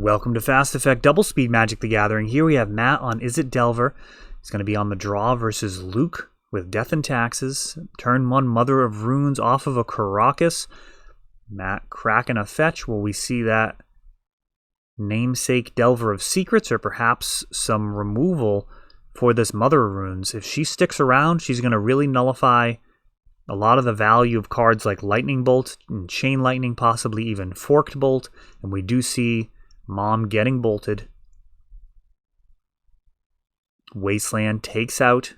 Welcome to Fast Effect Double Speed Magic the Gathering. Here we have Matt on Izzet Delver. He's going to be on the draw versus Luke with Death and Taxes. Turn 1 Mother of Runes off of a Karakas. Matt cracking a fetch. Will we see that namesake Delver of Secrets or perhaps some removal for this Mother of Runes? If she sticks around, she's going to really nullify a lot of the value of cards like Lightning Bolt and Chain Lightning, possibly even Forked Bolt. And we do see Mom getting bolted. Wasteland takes out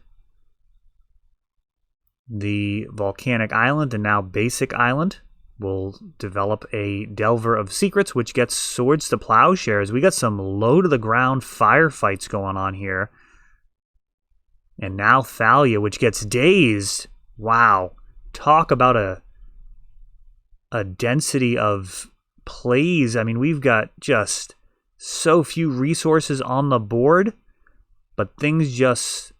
the Volcanic Island, and now Basic Island will develop a Delver of Secrets, which gets Swords to Plowshares. We got some low-to-the-ground firefights going on here. And now Thalia, which gets Dazed. Wow. Talk about a density of plays. I mean, we've got just so few resources on the board, but things just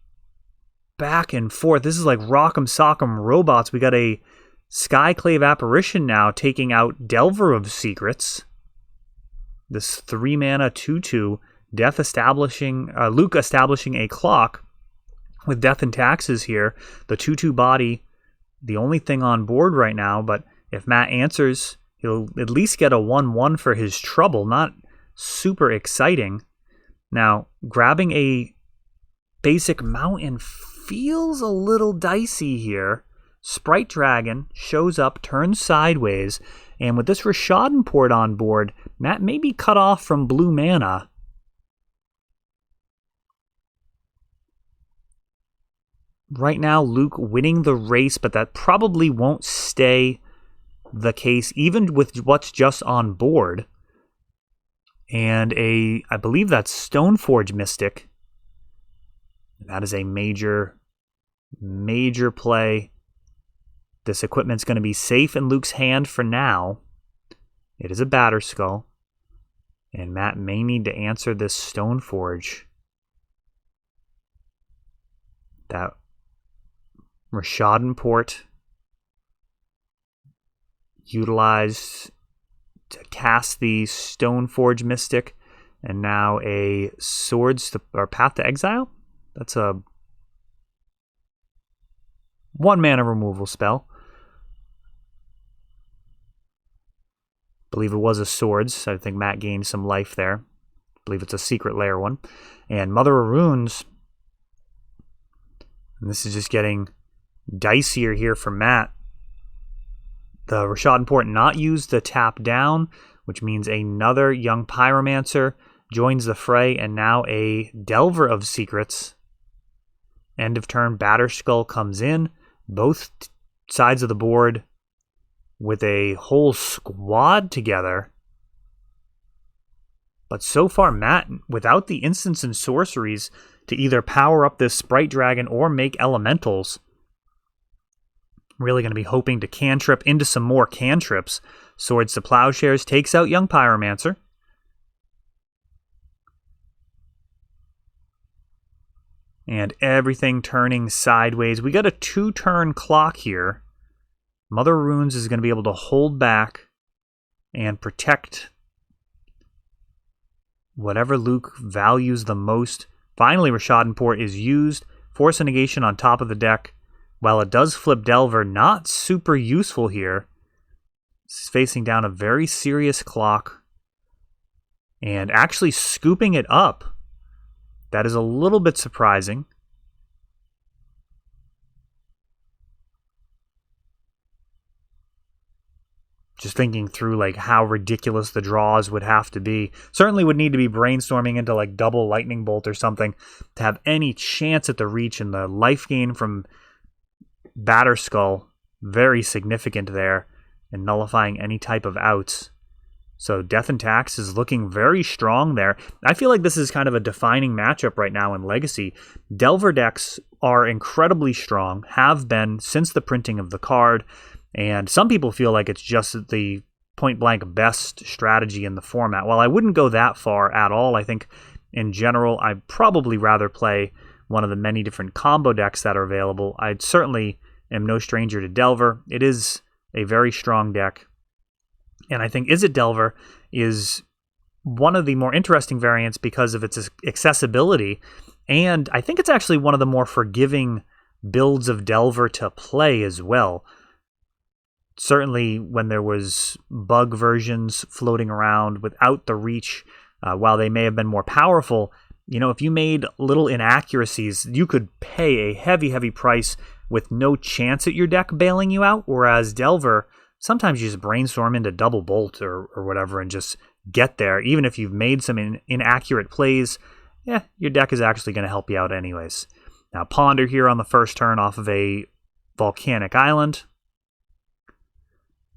back and forth. This is like Rock'em Sock'em Robots. We got a Skyclave Apparition now taking out Delver of Secrets. This 3-mana 2/2, Luke establishing a clock with Death and Taxes here. The 2/2 body, the only thing on board right now, but if Matt answers, he'll at least get a 1/1 for his trouble. Not super exciting. Now, grabbing a basic mountain feels a little dicey here. Sprite Dragon shows up, turns sideways, and with this Rishadan Port on board, Matt may be cut off from blue mana. Right now, Luke winning the race, but that probably won't stay the case, even with what's just on board. And I believe that's Stoneforge Mystic. That is a major play. This equipment's going to be safe in Luke's hand for now. It is a Batterskull. And Matt may need to answer this Stoneforge. That Rishadan Port utilized to cast the Stoneforge Mystic, and now a Path to Exile. That's a 1-mana removal spell. I believe it was a Swords. I think Matt gained some life there. I believe it's a Secret Lair one. And Mother of Runes. And this is just getting dicier here for Matt. The Rishadan Port not used to tap down, which means another Young Pyromancer joins the fray, and now a Delver of Secrets. End of turn, Batterskull comes in. Both sides of the board with a whole squad together. But so far, Matt, without the instants and sorceries to either power up this Sprite Dragon or make elementals, really going to be hoping to cantrip into some more cantrips. Swords to Plowshares takes out Young Pyromancer. And everything turning sideways. We got a 2-turn clock here. Mother of Runes is going to be able to hold back and protect whatever Luke values the most. Finally, Rishadan Port is used. Force a negation on top of the deck. While it does flip Delver, not super useful here. It's facing down a very serious clock. And actually scooping it up. That is a little bit surprising. Just thinking through like how ridiculous the draws would have to be. Certainly would need to be brainstorming into like double Lightning Bolt or something to have any chance at the reach, and the life gain from Batterskull very significant there, and nullifying any type of outs. So Death and Tax is looking very strong there. I feel like this is kind of a defining matchup right now in Legacy. Delver decks are incredibly strong, have been since the printing of the card, and some people feel like it's just the point-blank best strategy in the format. While I wouldn't go that far at all, I think in general I'd probably rather play one of the many different combo decks that are available. I certainly am no stranger to Delver. It is a very strong deck. And I think Izzet Delver is one of the more interesting variants because of its accessibility, and I think it's actually one of the more forgiving builds of Delver to play as well. Certainly when there was bug versions floating around without the reach, while they may have been more powerful, if you made little inaccuracies, you could pay a heavy price with no chance at your deck bailing you out, whereas Delver, sometimes you just brainstorm into double bolt or whatever and just get there. Even if you've made some inaccurate plays, your deck is actually going to help you out anyways. Now, Ponder here on the first turn off of a Volcanic Island.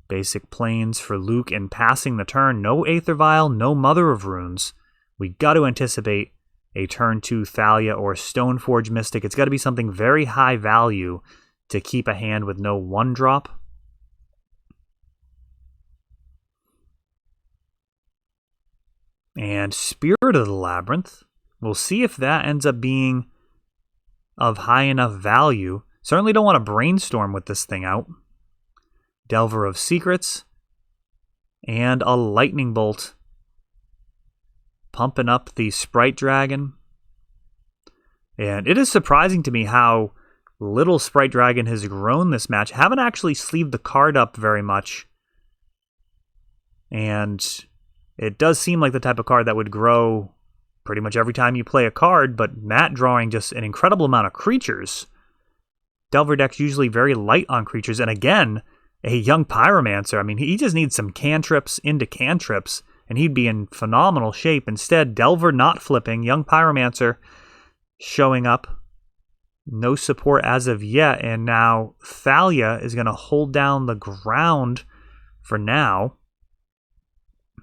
Basic Plains for Luke in passing the turn. No Aether Vial, no Mother of Runes. We got to anticipate a turn 2 Thalia or Stoneforge Mystic. It's got to be something very high value to keep a hand with no 1-drop. And Spirit of the Labyrinth. We'll see if that ends up being of high enough value. Certainly don't want to brainstorm with this thing out. Delver of Secrets. And a Lightning Bolt. Pumping up the Sprite Dragon. And it is surprising to me how little Sprite Dragon has grown this match. Haven't actually sleeved the card up very much. And it does seem like the type of card that would grow pretty much every time you play a card, but Matt drawing just an incredible amount of creatures. Delver deck's usually very light on creatures, and again, a young Pyromancer. I mean, he just needs some cantrips into cantrips, and he'd be in phenomenal shape. Instead, Delver not flipping, young Pyromancer showing up. No support as of yet, and now Thalia is going to hold down the ground for now.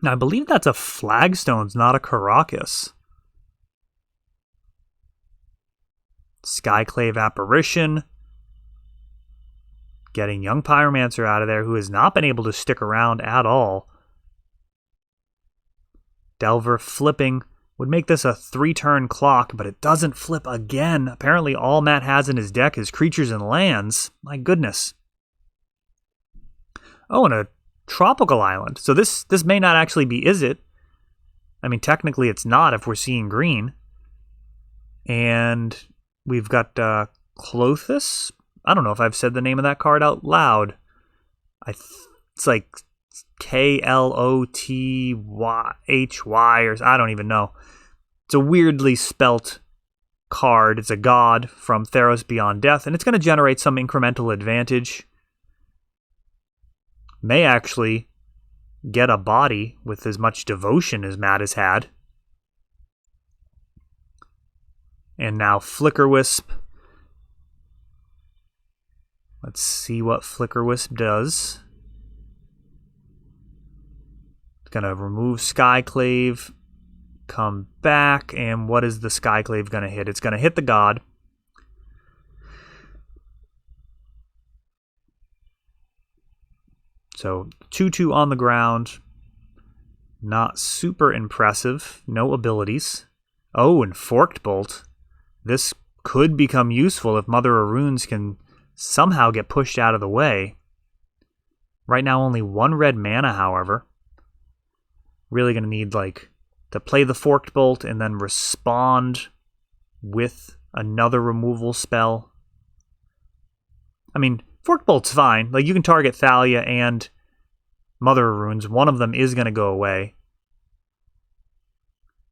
Now, I believe that's a Flagstones, not a Caracas. Skyclave Apparition. Getting young Pyromancer out of there, who has not been able to stick around at all. Delver flipping would make this a 3-turn clock, but it doesn't flip again. Apparently all Matt has in his deck is creatures and lands. My goodness. Oh, and a Tropical Island. So this may not actually be Izzet. I mean, technically it's not if we're seeing green. And we've got Clothis. I don't know if I've said the name of that card out loud. It's like Klothyhy, or I don't even know. It's a weirdly spelt card. It's a god from Theros Beyond Death, and it's going to generate some incremental advantage. May actually get a body with as much devotion as Matt has had. And now Flicker Wisp. Let's see what Flicker Wisp does. It's going to remove Skyclave, come back, and what is the Skyclave going to hit? It's going to hit the god. So 2/2 on the ground. Not super impressive. No abilities. Oh, and Forked Bolt. This could become useful if Mother of Runes can somehow get pushed out of the way. Right now only 1 red mana, however. Really going to need to play the Forked Bolt and then respond with another removal spell. I mean, Forked Bolt's fine. You can target Thalia and Mother of Runes. One of them is going to go away.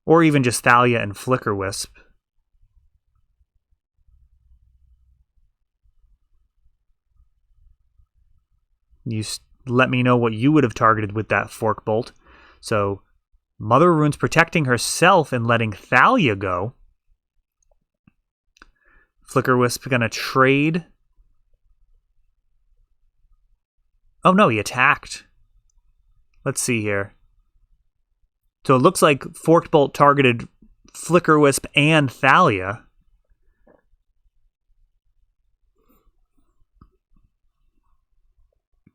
Or even just Thalia and Flicker Wisp. You let me know what you would have targeted with that Fork Bolt. So, Mother of Runes protecting herself and letting Thalia go. Flicker Wisp going to trade. Oh no, he attacked. Let's see here. So it looks like Forked Bolt targeted Flicker Wisp and Thalia.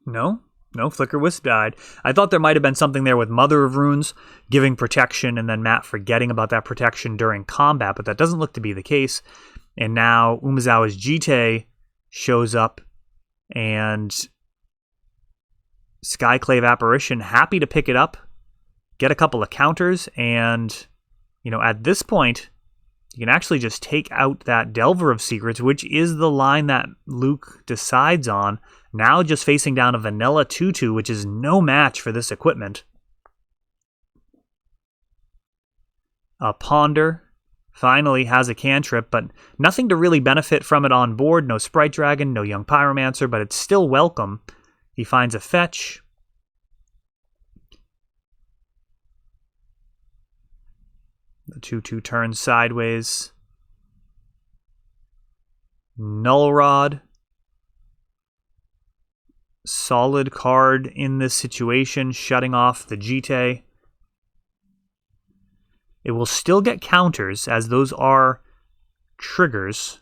No, Flicker Wisp died. I thought there might have been something there with Mother of Runes giving protection and then Matt forgetting about that protection during combat, but that doesn't look to be the case. And now Umezawa's Jite shows up and Skyclave Apparition happy to pick it up. get a couple of counters, and, you know, at this point, you can actually just take out that Delver of Secrets, which is the line that Luke decides on. Now just facing down a vanilla 2/2, which is no match for this equipment. A Ponder finally has a cantrip, but nothing to really benefit from it on board. No Sprite Dragon, no Young Pyromancer, but it's still welcome. He finds a fetch. The 2/2 turns sideways. Null Rod. Solid card in this situation, shutting off the Jite. It will still get counters, as those are triggers,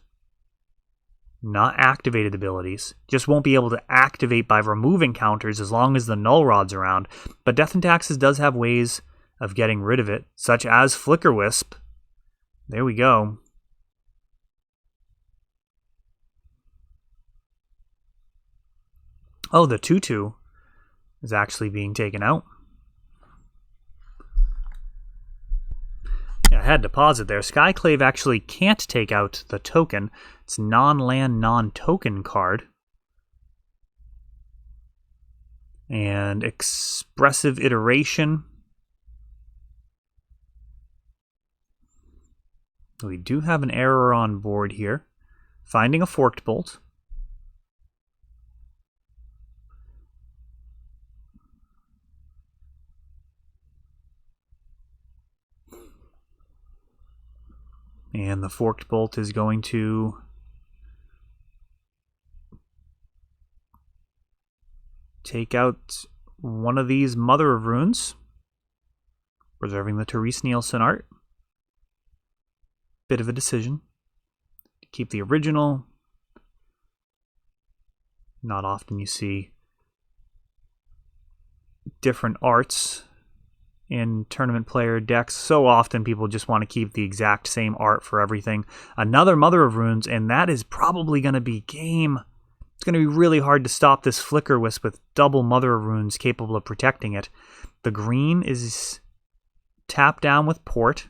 not activated abilities. Just won't be able to activate by removing counters as long as the Null Rod's around. But Death and Taxes does have ways of getting rid of it, such as Flicker Wisp. There we go. Oh, the 2/2 is actually being taken out. Yeah, I had to pause it there. Skyclave actually can't take out the token. It's non-land, non-token card. And Expressive Iteration. We do have an error on board here. Finding a Forked Bolt. And the Forked Bolt is going to take out one of these Mother of Runes, preserving the Therese Nielsen art. Bit of a decision. Keep the original. Not often you see different arts in tournament player decks. So often people just want to keep the exact same art for everything. Another Mother of Runes, and that is probably going to be game. It's going to be really hard to stop this Flicker Wisp with double Mother of Runes capable of protecting it. The green is tapped down with Port.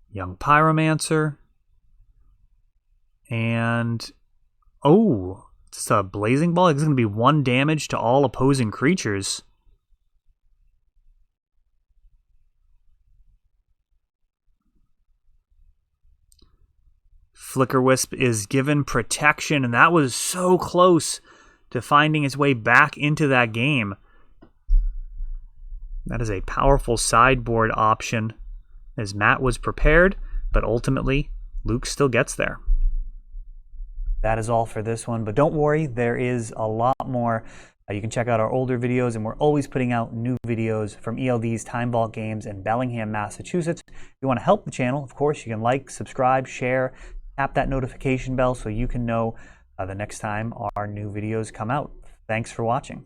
Young Pyromancer. And, oh, it's a Blazing Ball. It's going to be 1 damage to all opposing creatures. Flicker Wisp is given protection, and that was so close to finding its way back into that game. That is a powerful sideboard option, as Matt was prepared, but ultimately Luke still gets there. That is all for this one, but don't worry, there is a lot more. You can check out our older videos, and we're always putting out new videos from ELD's Time Vault games in Bellingham, Massachusetts. If you want to help the channel, of course, you can like, subscribe, share, tap that notification bell so you can know the next time our new videos come out. Thanks for watching.